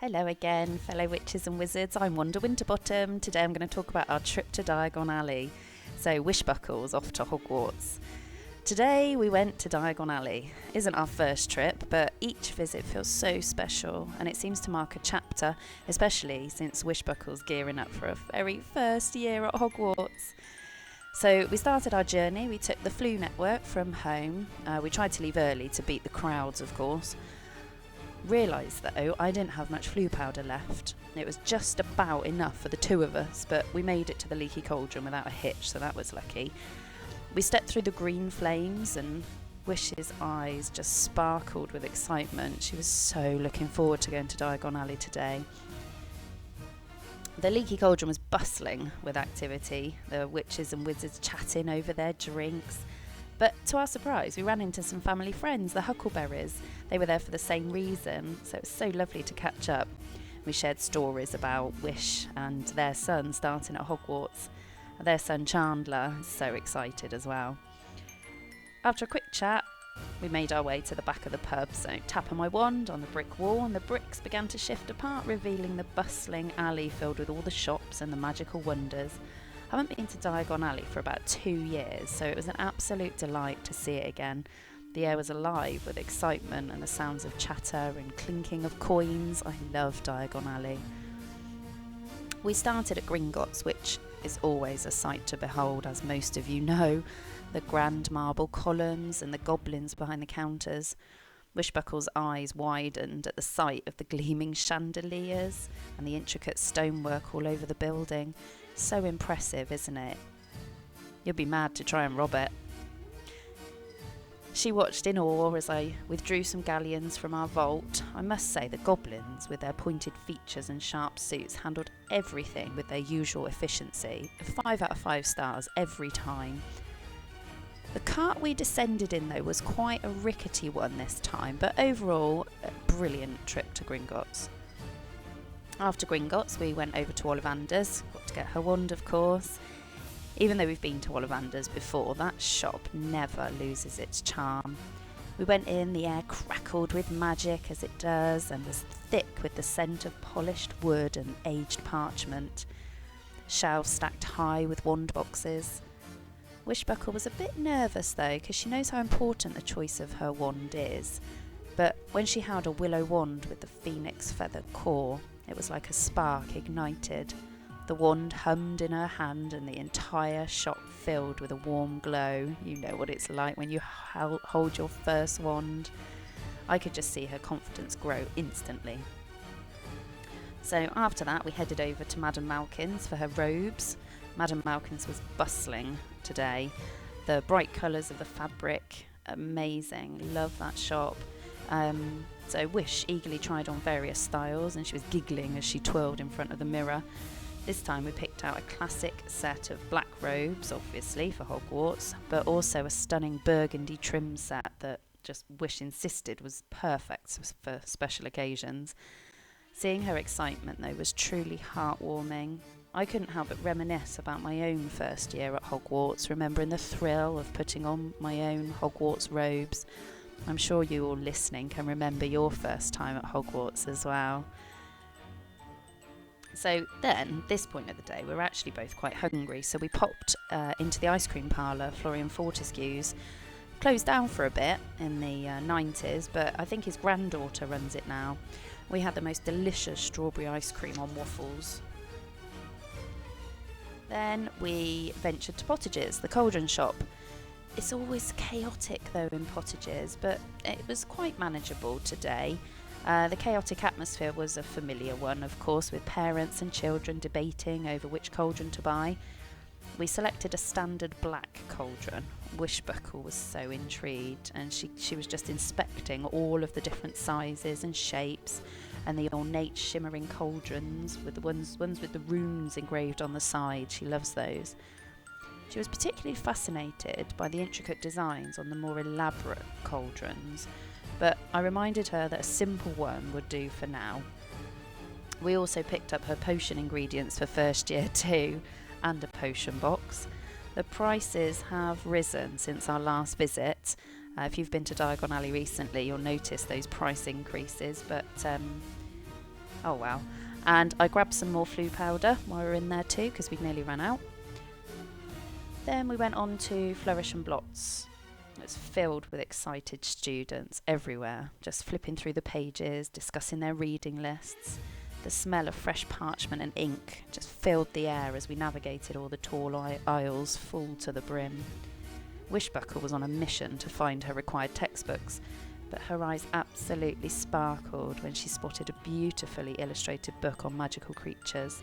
Hello again, fellow witches and wizards. I'm Wanda Winterbottom. Today I'm going to talk about our trip to Diagon Alley. So, Wishbuckle's off to Hogwarts. Today we went to Diagon Alley. Isn't our first trip, but each visit feels so special and it seems to mark a chapter, especially since Wishbuckle's gearing up for her very first year at Hogwarts. So we started our journey. We took the Flu network from home. We tried to leave early to beat the crowds, of course. Realised though I didn't have much Flu powder left. It was just about enough for the two of us, but we made it to the leaky cauldron without a hitch, so that was lucky. We stepped through the green flames and Wish's eyes just sparkled with excitement. She was so looking forward to going to Diagon Alley today. The leaky cauldron was bustling with activity, the witches and wizards chatting over their drinks. But to our surprise, we ran into some family friends, the Huckleberries. They were there for the same reason, so it was so lovely to catch up. We shared stories about Wish and their son starting at Hogwarts. Their son Chandler is so excited as well. After a quick chat, we made our way to the back of the pub, so tapping my wand on the brick wall and the bricks began to shift apart, revealing the bustling alley filled with all the shops and the magical wonders. I haven't been to Diagon Alley for about 2 years, so it was an absolute delight to see it again. The air was alive with excitement and the sounds of chatter and clinking of coins. I love Diagon Alley. We started at Gringotts, which is always a sight to behold, as most of you know. The grand marble columns and the goblins behind the counters. Wishbuckle's eyes widened at the sight of the gleaming chandeliers and the intricate stonework all over the building. So impressive, isn't it? You'd be mad to try and rob it. She watched in awe as I withdrew some galleons from our vault. I must say the goblins, with their pointed features and sharp suits, handled everything with their usual efficiency. 5 out of 5 stars every time. The cart we descended in, though, was quite a rickety one this time, but overall, a brilliant trip to Gringotts. After Gringotts, we went over to Ollivander's, got to get her wand, of course. Even though we've been to Ollivander's before, that shop never loses its charm. We went in, the air crackled with magic as it does, and was thick with the scent of polished wood and aged parchment. Shelves stacked high with wand boxes. Wishbuckle was a bit nervous though, because she knows how important the choice of her wand is. But when she held a willow wand with the phoenix feather core, it was like a spark ignited. The wand hummed in her hand and the entire shop filled with a warm glow. You know what it's like when you hold your first wand. I could just see her confidence grow instantly. So after that, we headed over to Madame Malkin's for her robes. Madame Malkin's was bustling today. The bright colours of the fabric, amazing. Love that shop. So Wish eagerly tried on various styles and she was giggling as she twirled in front of the mirror. This time we picked out a classic set of black robes, obviously for Hogwarts, but also a stunning burgundy trim set that just Wish insisted was perfect for special occasions. Seeing her excitement though was truly heartwarming. I couldn't help but reminisce about my own first year at Hogwarts, remembering the thrill of putting on my own Hogwarts robes. I'm sure you all listening can remember your first time at Hogwarts as well. So then, this point of the day, we were actually both quite hungry, so we popped into the ice cream parlour, Florian Fortescue's. Closed down for a bit in the 90s, but I think his granddaughter runs it now. We had the most delicious strawberry ice cream on waffles. Then we ventured to Pottage's, the cauldron shop. It's always chaotic though in Pottage's, but it was quite manageable today. The chaotic atmosphere was a familiar one, of course, with parents and children debating over which cauldron to buy. We selected a standard black cauldron. Wishbuckle was so intrigued, and she was just inspecting all of the different sizes and shapes, and the ornate shimmering cauldrons with the ones with the runes engraved on the side. She loves those. She was particularly fascinated by the intricate designs on the more elaborate cauldrons, but I reminded her that a simple one would do for now. We also picked up her potion ingredients for first year too, and a potion box. The prices have risen since our last visit. If you've been to Diagon Alley recently, you'll notice those price increases, but Oh well. And I grabbed some more flu powder while we were in there too, because we'd nearly run out. Then we went on to Flourish and Blots. It's filled with excited students everywhere, just flipping through the pages, discussing their reading lists. The smell of fresh parchment and ink just filled the air as we navigated all the tall aisles full to the brim. Wishbuckle was on a mission to find her required textbooks, but her eyes absolutely sparkled when she spotted a beautifully illustrated book on magical creatures.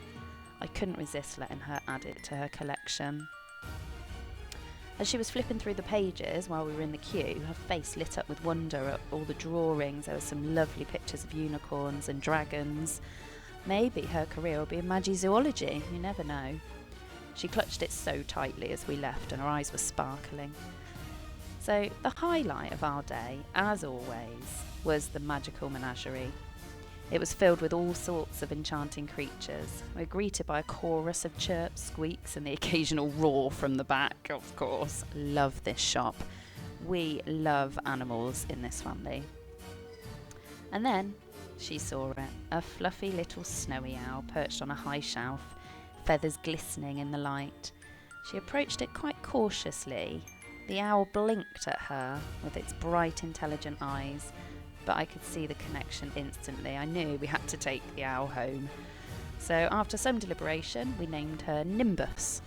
I couldn't resist letting her add it to her collection. As she was flipping through the pages while we were in the queue, her face lit up with wonder at all the drawings. There were some lovely pictures of unicorns and dragons. Maybe her career will be in magizoology, you never know. She clutched it so tightly as we left and her eyes were sparkling. So the highlight of our day, as always, was the magical menagerie. It was filled with all sorts of enchanting creatures. We were greeted by a chorus of chirps, squeaks, and the occasional roar from the back, of course. Love this shop. We love animals in this family. And then she saw it, a fluffy little snowy owl perched on a high shelf, feathers glistening in the light. She approached it quite cautiously. The owl blinked at her with its bright, intelligent eyes, but I could see the connection instantly. I knew we had to take the owl home. So after some deliberation, we named her Nimbus.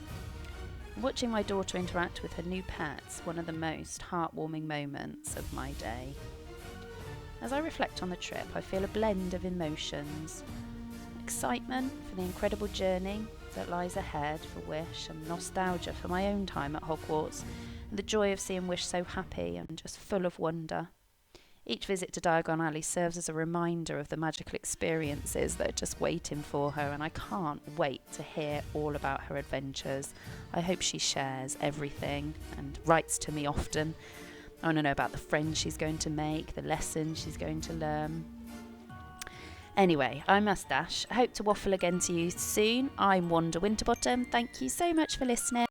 Watching my daughter interact with her new pets, one of the most heartwarming moments of my day. As I reflect on the trip, I feel a blend of emotions. Excitement for the incredible journey that lies ahead for Wish, and nostalgia for my own time at Hogwarts, and the joy of seeing Wish so happy and just full of wonder. Each visit to Diagon Alley serves as a reminder of the magical experiences that are just waiting for her, and I can't wait to hear all about her adventures. I hope she shares everything and writes to me often. I want to know about the friends she's going to make, the lessons she's going to learn. Anyway, I must dash. I hope to waffle again to you soon. I'm Wanda Winterbottom. Thank you so much for listening.